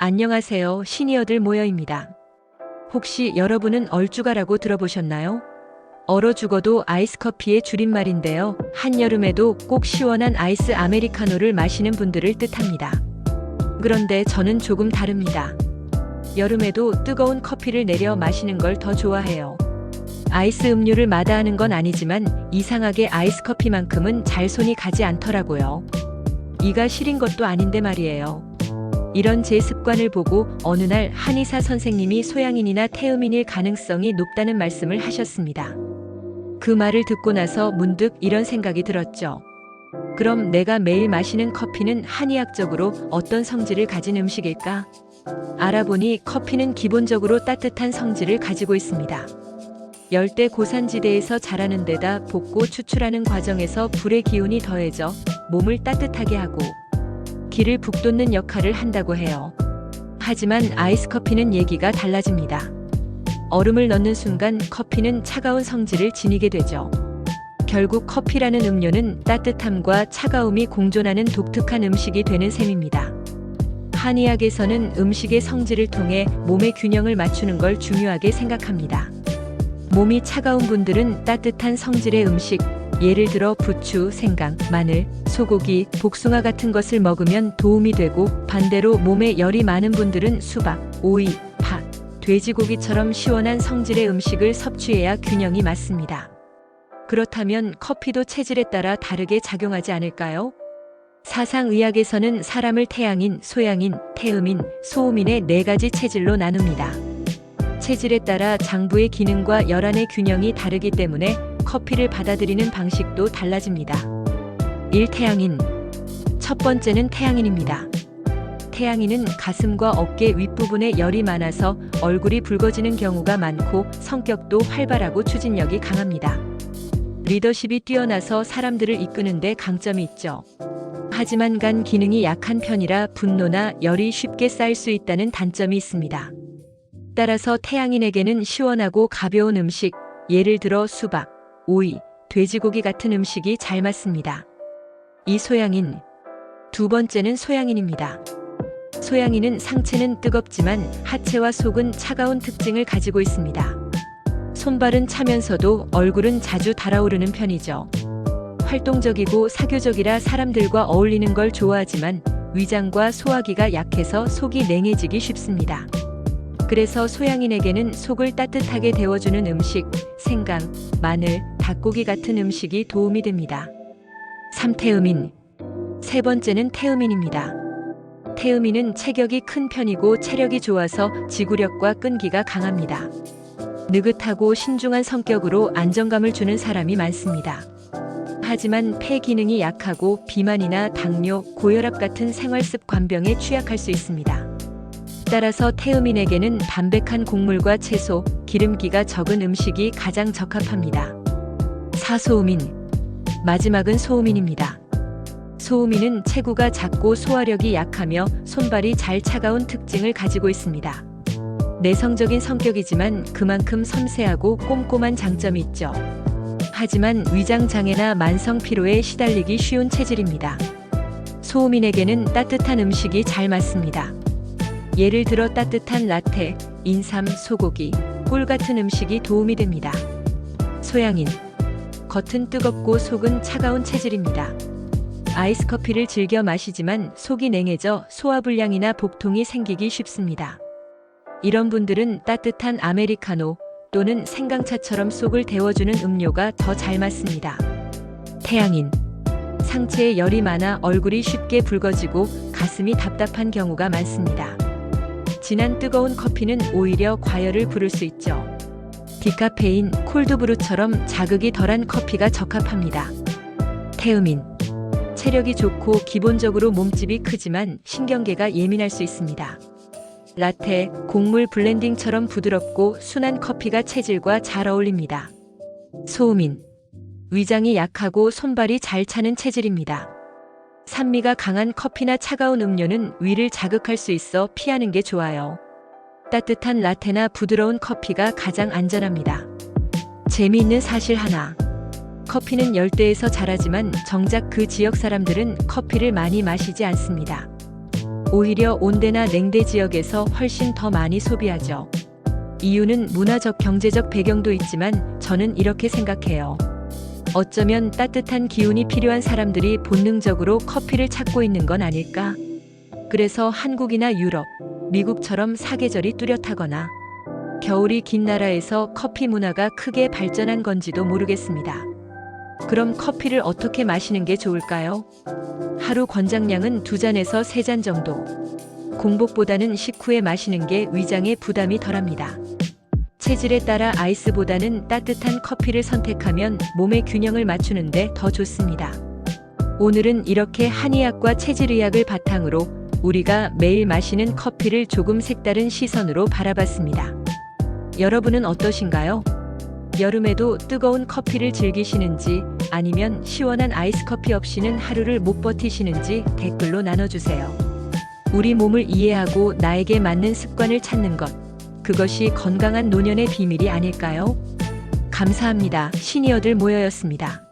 안녕하세요. 시니어들 모여입니다. 혹시 여러분은 얼죽아라고 들어보셨나요? 얼어 죽어도 아이스커피의 줄임말인데요. 한여름에도 꼭 시원한 아이스 아메리카노를 마시는 분들을 뜻합니다. 그런데 저는 조금 다릅니다. 여름에도 뜨거운 커피를 내려 마시는 걸 더 좋아해요. 아이스 음료를 마다하는 건 아니지만 이상하게 아이스커피만큼은 잘 손이 가지 않더라고요. 이가 시린 것도 아닌데 말이에요. 이런 제 습관을 보고 어느 날 한의사 선생님이 소양인이나 태음인일 가능성이 높다는 말씀을 하셨습니다. 그 말을 듣고 나서 문득 이런 생각이 들었죠. 그럼 내가 매일 마시는 커피는 한의학적으로 어떤 성질을 가진 음식일까? 알아보니 커피는 기본적으로 따뜻한 성질을 가지고 있습니다. 열대 고산지대에서 자라는 데다 볶고 추출하는 과정에서 불의 기운이 더해져 몸을 따뜻하게 하고 기를 북돋는 역할을 한다고 해요. 하지만 아이스커피는 얘기가 달라집니다. 얼음을 넣는 순간 커피는 차가운 성질을 지니게 되죠. 결국 커피라는 음료는 따뜻함과 차가움이 공존하는 독특한 음식이 되는 셈입니다. 한의학에서는 음식의 성질을 통해 몸의 균형을 맞추는 걸 중요하게 생각합니다. 몸이 차가운 분들은 따뜻한 성질의 음식, 예를 들어 부추, 생강, 마늘, 소고기, 복숭아 같은 것을 먹으면 도움이 되고, 반대로 몸에 열이 많은 분들은 수박, 오이, 팥, 돼지고기처럼 시원한 성질의 음식을 섭취해야 균형이 맞습니다. 그렇다면 커피도 체질에 따라 다르게 작용하지 않을까요? 사상의학에서는 사람을 태양인, 소양인, 태음인, 소음인의 4가지 체질로 나눕니다. 체질에 따라 장부의 기능과 혈안의 균형이 다르기 때문에 커피를 받아들이는 방식도 달라집니다. 1. 태양인. 첫 번째는 태양인입니다. 태양인은 가슴과 어깨 윗부분에 열이 많아서 얼굴이 붉어지는 경우가 많고 성격도 활발하고 추진력이 강합니다. 리더십이 뛰어나서 사람들을 이끄는 데 강점이 있죠. 하지만 간 기능이 약한 편이라 분노나 열이 쉽게 쌓일 수 있다는 단점이 있습니다. 따라서 태양인에게는 시원하고 가벼운 음식, 예를 들어 수박, 오이, 돼지고기 같은 음식이 잘 맞습니다. 이 소양인. 두 번째는 소양인입니다. 소양인은 상체는 뜨겁지만 하체와 속은 차가운 특징을 가지고 있습니다. 손발은 차면서도 얼굴은 자주 달아오르는 편이죠. 활동적이고 사교적이라 사람들과 어울리는 걸 좋아하지만 위장과 소화기가 약해서 속이 냉해지기 쉽습니다. 그래서 소양인에게는 속을 따뜻하게 데워주는 음식, 생강, 마늘, 닭고기 같은 음식이 도움이 됩니다. 3. 태음인. 세 번째는 태음인입니다. 태음인은 체격이 큰 편이고 체력이 좋아서 지구력과 끈기가 강합니다. 느긋하고 신중한 성격으로 안정감을 주는 사람이 많습니다. 하지만 폐 기능이 약하고 비만이나 당뇨, 고혈압 같은 생활습관병에 취약할 수 있습니다. 따라서 태음인에게는 담백한 곡물과 채소, 기름기가 적은 음식이 가장 적합합니다. 4. 소음인. 마지막은 소음인입니다. 소음인은 체구가 작고 소화력이 약하며 손발이 잘 차가운 특징을 가지고 있습니다. 내성적인 성격이지만 그만큼 섬세하고 꼼꼼한 장점이 있죠. 하지만 위장장애나 만성 피로에 시달리기 쉬운 체질입니다. 소음인에게는 따뜻한 음식이 잘 맞습니다. 예를 들어 따뜻한 라테, 인삼, 소고기, 꿀 같은 음식이 도움이 됩니다. 소양인. 겉은 뜨겁고 속은 차가운 체질입니다. 아이스커피를 즐겨 마시지만 속이 냉해져 소화불량이나 복통이 생기기 쉽습니다. 이런 분들은 따뜻한 아메리카노 또는 생강차처럼 속을 데워주는 음료가 더 잘 맞습니다. 태양인. 상체에 열이 많아 얼굴이 쉽게 붉어지고 가슴이 답답한 경우가 많습니다. 진한 뜨거운 커피는 오히려 과열을 부를 수 있죠. 디카페인, 콜드브루처럼 자극이 덜한 커피가 적합합니다. 태음인. 체력이 좋고 기본적으로 몸집이 크지만 신경계가 예민할 수 있습니다. 라테, 곡물 블렌딩처럼 부드럽고 순한 커피가 체질과 잘 어울립니다. 소음인. 위장이 약하고 손발이 잘 차는 체질입니다. 산미가 강한 커피나 차가운 음료는 위를 자극할 수 있어 피하는 게 좋아요. 따뜻한 라테나 부드러운 커피가 가장 안전합니다. 재미있는 사실 하나. 커피는 열대에서 자라지만 정작 그 지역 사람들은 커피를 많이 마시지 않습니다. 오히려 온대나 냉대 지역에서 훨씬 더 많이 소비하죠. 이유는 문화적, 경제적 배경도 있지만 저는 이렇게 생각해요. 어쩌면 따뜻한 기운이 필요한 사람들이 본능적으로 커피를 찾고 있는 건 아닐까? 그래서 한국이나 유럽, 미국처럼 사계절이 뚜렷하거나 겨울이 긴 나라에서 커피 문화가 크게 발전한 건지도 모르겠습니다. 그럼 커피를 어떻게 마시는 게 좋을까요? 하루 권장량은 2잔에서 3잔 정도. 공복보다는 식후에 마시는 게 위장에 부담이 덜합니다. 체질에 따라 아이스보다는 따뜻한 커피를 선택하면 몸의 균형을 맞추는데 더 좋습니다. 오늘은 이렇게 한의학과 체질의학을 바탕으로 우리가 매일 마시는 커피를 조금 색다른 시선으로 바라봤습니다. 여러분은 어떠신가요? 여름에도 뜨거운 커피를 즐기시는지 아니면 시원한 아이스커피 없이는 하루를 못 버티시는지 댓글로 나눠주세요. 우리 몸을 이해하고 나에게 맞는 습관을 찾는 것, 그것이 건강한 노년의 비밀이 아닐까요? 감사합니다. 시니어들 모여였습니다.